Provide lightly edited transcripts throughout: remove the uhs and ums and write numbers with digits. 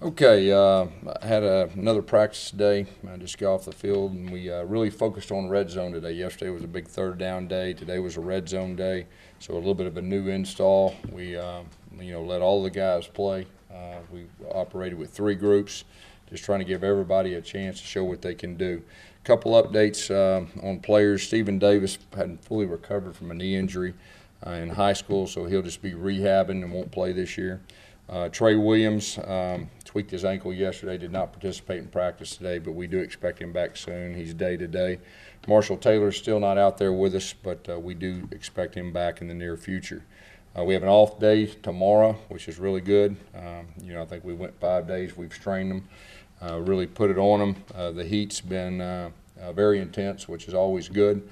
Okay, I had another practice today. I just got off the field, and we really focused on red zone today. Yesterday was a big third down day. Today was a red zone day, so a little bit of a new install. We, let all the guys play. We operated with three groups, just trying to give everybody a chance to show what they can do. A couple updates on players. Stephen Davis hadn't fully recovered from a knee injury in high school, so he'll just be rehabbing and won't play this year. Trey Williams tweaked his ankle yesterday, did not participate in practice today, but we do expect him back soon. He's day-to-day. Marshall Taylor's still not out there with us, but we do expect him back in the near future. We have an off day tomorrow, which is really good. I think we went 5 days. We've strained them, really put it on them. The heat's been very intense, which is always good.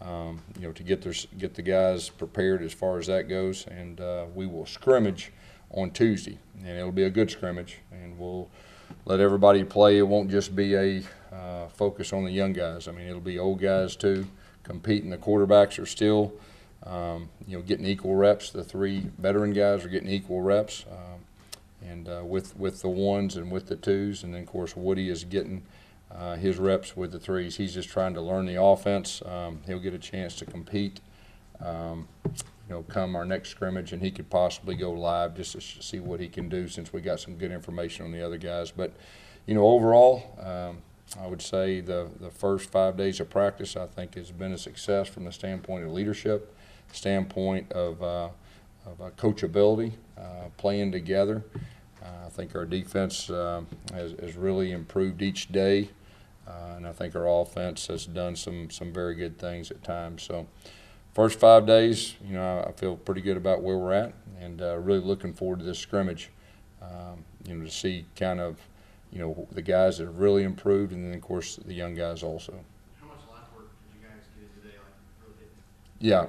To get the guys prepared as far as that goes, and we will scrimmage on Tuesday, and it'll be a good scrimmage, and we'll let everybody play. It won't just be a focus on the young guys. I mean, it'll be old guys too competing. The quarterbacks are still, getting equal reps. The three veteran guys are getting equal reps, and with the ones and with the twos, and then of course Woody is getting his reps with the threes. He's just trying to learn the offense. He'll get a chance to compete. Come our next scrimmage, and he could possibly go live just to see what he can do, since we got some good information on the other guys. But, overall, I would say the first 5 days of practice, I think, has been a success from the standpoint of leadership, standpoint of coachability, playing together. I think our defense has really improved each day, and I think our offense has done some very good things at times. So, first 5 days, I feel pretty good about where we're at, and really looking forward to this scrimmage, to see kind of, the guys that have really improved, and then, of course, the young guys also. How much life work did you guys get today, like really hitting? Yeah,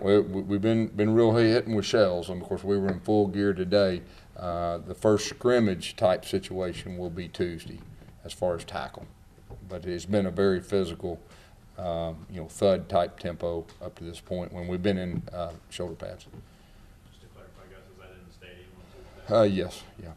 we've been real hitting with shells, and, of course, we were in full gear today. The first scrimmage type situation will be Tuesday as far as tackle, but it's been a very physical thud type tempo up to this point when we've been in shoulder pads. Just to clarify, guys, was that in the stadium on Tuesday? Yes, yeah.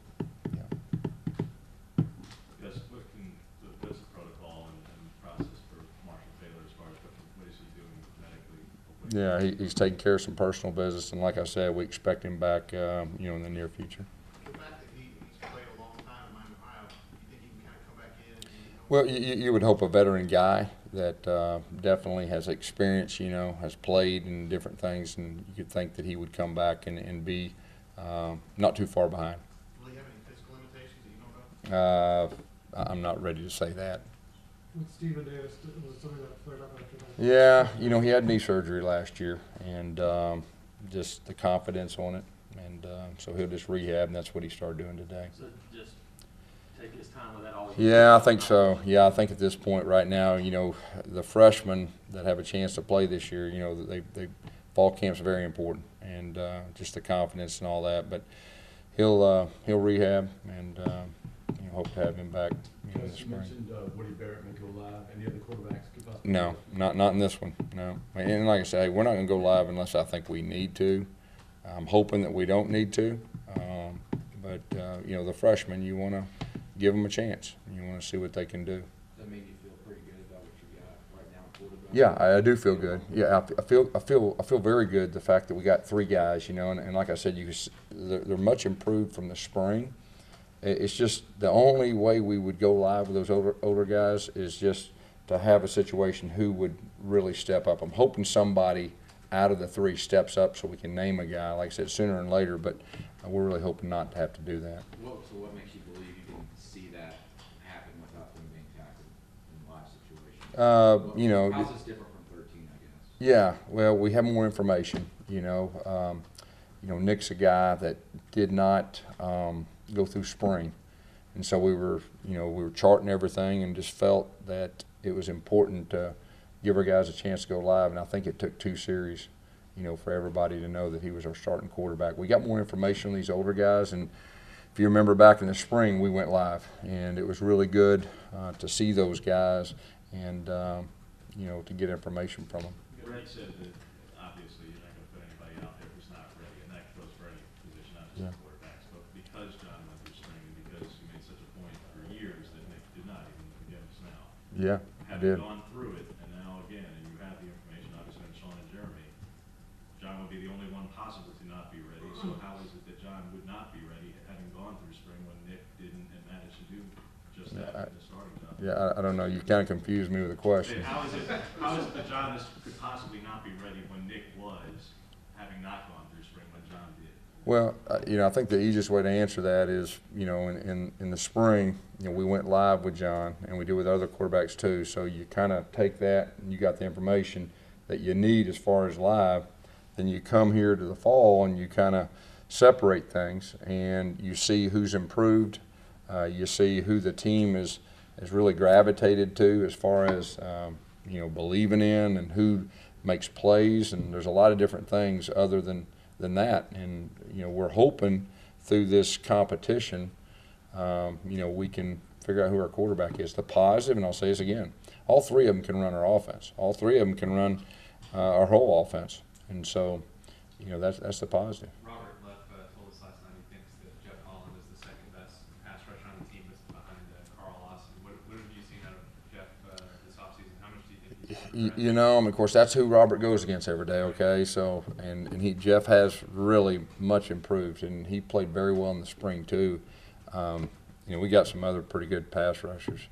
Yes, what's the protocol and process for Marshall Taylor as far as what is he doing medically? Yeah, he's taking care of some personal business, and like I said, we expect him back, in the near future. The fact that he's played a long time in Miami, Ohio, you think he can kind of come back in? Well, you would hope a veteran guy that definitely has experience, has played in different things, and you could think that he would come back and be not too far behind. Will he have any physical limitations that you know about? I'm not ready to say that. With Stephen Davis, was it something that flared up after that? Yeah, he had knee surgery last year, and just the confidence on it, and so he'll just rehab, and that's what he started doing today. So just take his time with that all. Yeah, I think so. Yeah, I think at this point right now, the freshmen that have a chance to play this year, they fall camp's very important, and just the confidence and all that. But he'll rehab, and hope to have him back in the You spring. mentioned Woody Barrett may go live. Any other quarterbacks could possibly? No, not in this one. No, and like I say, we're not going to go live unless I think we need to. I'm hoping that we don't need to, but the freshmen, you want to give them a chance. You want to see what they can do. Does that make you feel pretty good about what you got right now, quarterback? Yeah, I do feel good. Yeah, I feel very good. The fact that we got three guys, and like I said, they're much improved from the spring. It's just the only way we would go live with those older guys is just to have a situation who would really step up. I'm hoping somebody out of the three steps up so we can name a guy, like I said, sooner and later, but we're really hoping not to have to do that. So what makes you believe you can see that happen without them being tackled in live situations? How's this different from 13, I guess? Yeah, well, we have more information. Nick's a guy that did not go through spring, and so we were charting everything and just felt that it was important to give our guys a chance to go live, and I think it took 2 series, for everybody to know that he was our starting quarterback. We got more information on these older guys, and if you remember back in the spring, we went live, and it was really good to see those guys and to get information from them. Ray said that obviously you're not going to put anybody out there who's not ready, and that goes for any position, not just Yeah. quarterbacks. But because John went through spring, and because he made such a point Yeah, I Having did. gone through it, and now again, and you have the information, obviously, on Sean and Jeremy, John would be the only one possible to not be ready. So how is it that John would not be ready, having gone through spring when Nick didn't and managed to do just that in the starting job? Yeah, I don't know. You kind of confused me with the question. How is it that John could possibly not be ready when Nick was, having not gone through spring when John did? Well, I think the easiest way to answer that is, in the spring, we went live with John, and we did with other quarterbacks too. So you kind of take that, and you got the information that you need as far as live. Then you come here to the fall, and you kind of separate things, and you see who's improved. You see who the team is really gravitated to as far as believing in, and who makes plays. And there's a lot of different things other than that. And we're hoping through this competition, we can figure out who our quarterback is. The positive, and I'll say this again, all three of them can run our offense. All three of them can run our whole offense. And so, that's the positive. Robert Leff told us last night he thinks that Jeff Holland is the second best pass rusher on the team behind Carl Lawson. What have you seen out of Jeff this offseason? How much do you think he's Of course, that's who Robert goes against every day, okay? So, and Jeff has really much improved, and he played very well in the spring too. We got some other pretty good pass rushers.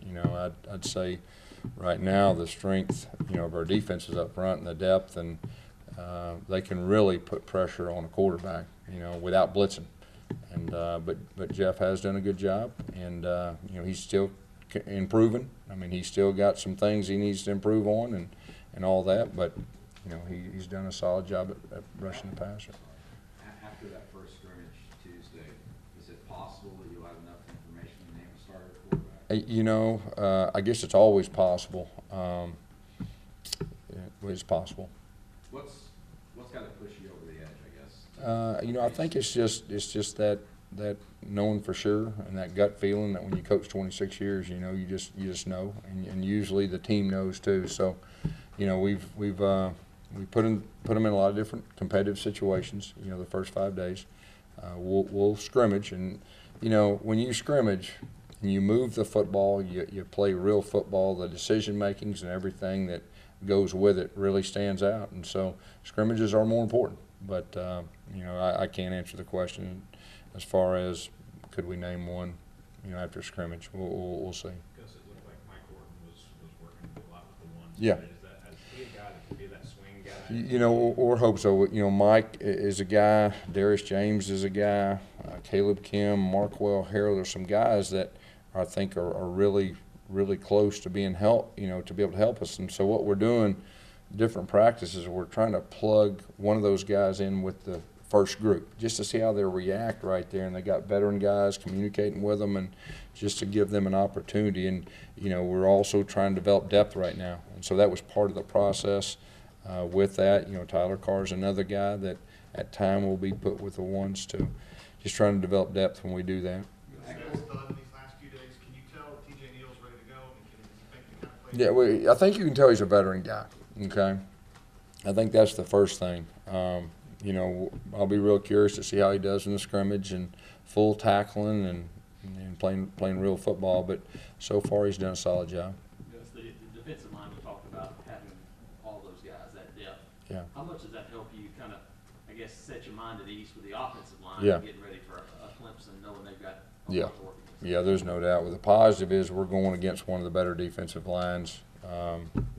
I'd say right now the strength, of our defense is up front and the depth, and they can really put pressure on a quarterback, without blitzing. And but Jeff has done a good job, and he's still improving. I mean, he's still got some things he needs to improve on, and all that. But he's done a solid job at rushing the passer. After that first scrimmage Tuesday, is it possible that you'll have enough information to name a starter quarterback? I guess it's always possible. It's possible. What's got to push you over the edge, I guess? I think it's just that knowing for sure, and that gut feeling that when you coach 26 years, you just know, and usually the team knows too. So, we put them in a lot of different competitive situations. The first 5 days, we'll scrimmage, and when you scrimmage and you move the football, you play real football. The decision makings and everything that goes with it really stands out, and so scrimmages are more important. But I can't answer the question as far as could we name one, after scrimmage. We'll see. Gus, it looked like Mike Gordon was working a lot with the ones. Yeah. Is he a guy that could be that swing guy? Or hope so. Mike is a guy. Darius James is a guy. Caleb Kim, Markwell Harrell. There's some guys that I think are really, really close to being help. To be able to help us. And so what we're doing, different practices, we're trying to plug one of those guys in with the first group just to see how they react right there. And they got veteran guys communicating with them, and just to give them an opportunity. And we're also trying to develop depth right now, and so that was part of the process. With that, Tyler Carr's another guy that at time will be put with the ones to just trying to develop depth when we do that. These last few days, can you tell TJ Neal's ready to go? And can you think the kind of play? Yeah, I think you can tell he's a veteran guy. Okay, I think that's the first thing. I'll be real curious to see how he does in the scrimmage and full tackling and playing real football. But so far, he's done a solid job. Because the defensive line, we talked about having all those guys, that depth. Yeah. How much does that help you kind of, I guess, set your mind at ease with the offensive line Yeah. and getting ready for a Clemson, knowing they've got a Yeah. lot to work against? Yeah, there's no doubt. Well, the positive is we're going against one of the better defensive lines,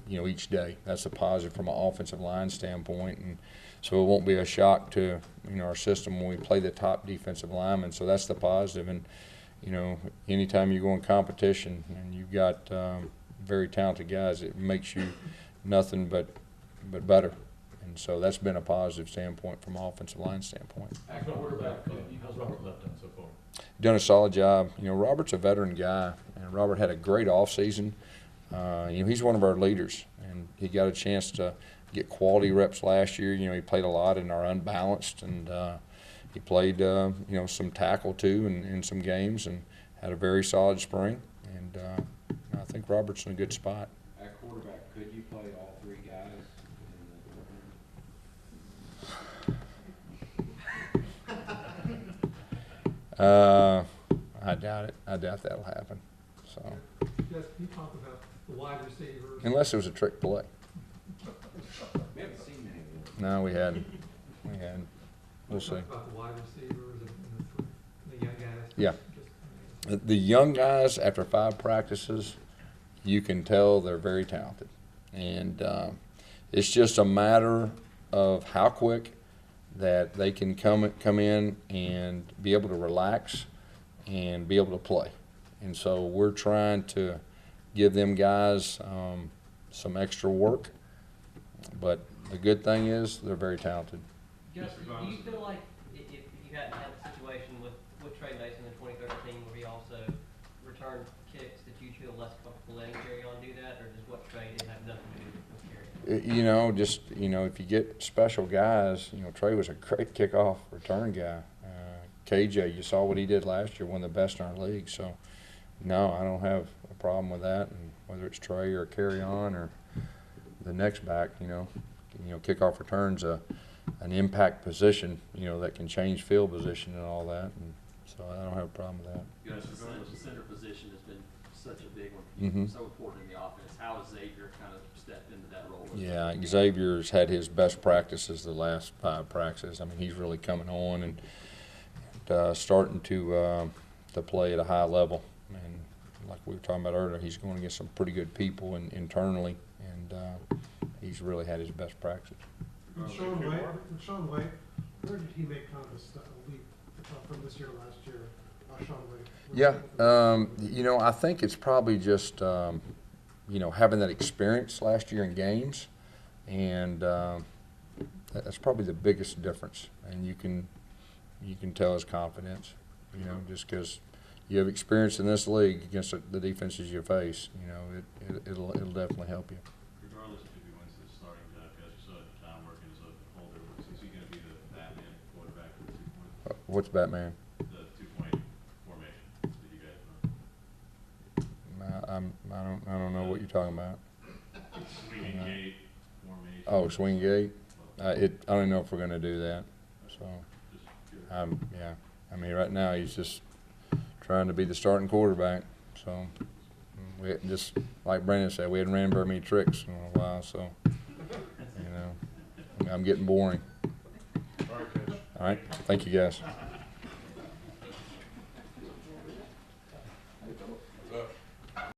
each day. That's a positive from an offensive line standpoint, and so it won't be a shock to our system when we play the top defensive linemen. So that's the positive. And anytime you go in competition and you've got very talented guys, it makes you nothing but better. And so that's been a positive standpoint from an offensive line standpoint. How's Robert Leff done so far? Done a solid job. Robert's a veteran guy, and Robert had a great offseason. He's one of our leaders, and he got a chance to get quality reps last year. He played a lot in our unbalanced, and he played, some tackle too in some games, and had a very solid spring. And I think Robert's in a good spot. At quarterback, could you play all three guys in the I doubt it. I doubt that'll happen. So. Yes, you talked about the wide receivers. Unless it was a trick play. We haven't seen many of those. No, we hadn't. We hadn't. We'll see. Talk about the wide receivers and the young guys. Yeah. Just, The young guys, after 5 practices, you can tell they're very talented. And it's just a matter of how quick that they can come in and be able to relax and be able to play. And so we're trying to give them guys some extra work. But the good thing is they're very talented. Justin, do you feel like if you hadn't had the situation with Trey Mason in 2013 where he also returned kicks, that you feel less comfortable letting Carry On do that, or does what Trey did have nothing to do with Carry On? If you get special guys, Trey was a great kickoff return guy. KJ, you saw what he did last year, one of the best in our league. So, no, I don't have a problem with that. And whether it's Trey or Carry On or the next back, kickoff returns an impact position, that can change field position and all that. And so I don't have a problem with that. Yes, the center position has been such a big one for you, Mhm. so important in the offense. How has Xavier kind of stepped into that role? Yeah, Xavier's had his best practices the last 5 practices. I mean, he's really coming on and starting to play at a high level. And like we were talking about earlier, he's going against some pretty good people internally, and he's really had his best practice. With Sean White, where did he make kind of a leap from this year to last year? Sean White. Yeah, I think it's probably just having that experience last year in games, and that's probably the biggest difference. And you can tell his confidence, just because you have experience in this league against the defenses you face. It'll definitely help you. Regardless of who wins the starting job, as you saw John working as a holder, is he going to be the Batman quarterback for the 2-point? What's Batman? The 2-point formation that you guys run. I don't know what you're talking about. Swinging gate formation. Oh, swing gate. I don't know if we're going to do that. So, Just curious. yeah. I mean, right now he's just trying to be the starting quarterback. So, we just like Brandon said, we hadn't ran very many tricks in a while. So, I'm getting boring. All right, Coach. All right. Thank you, guys.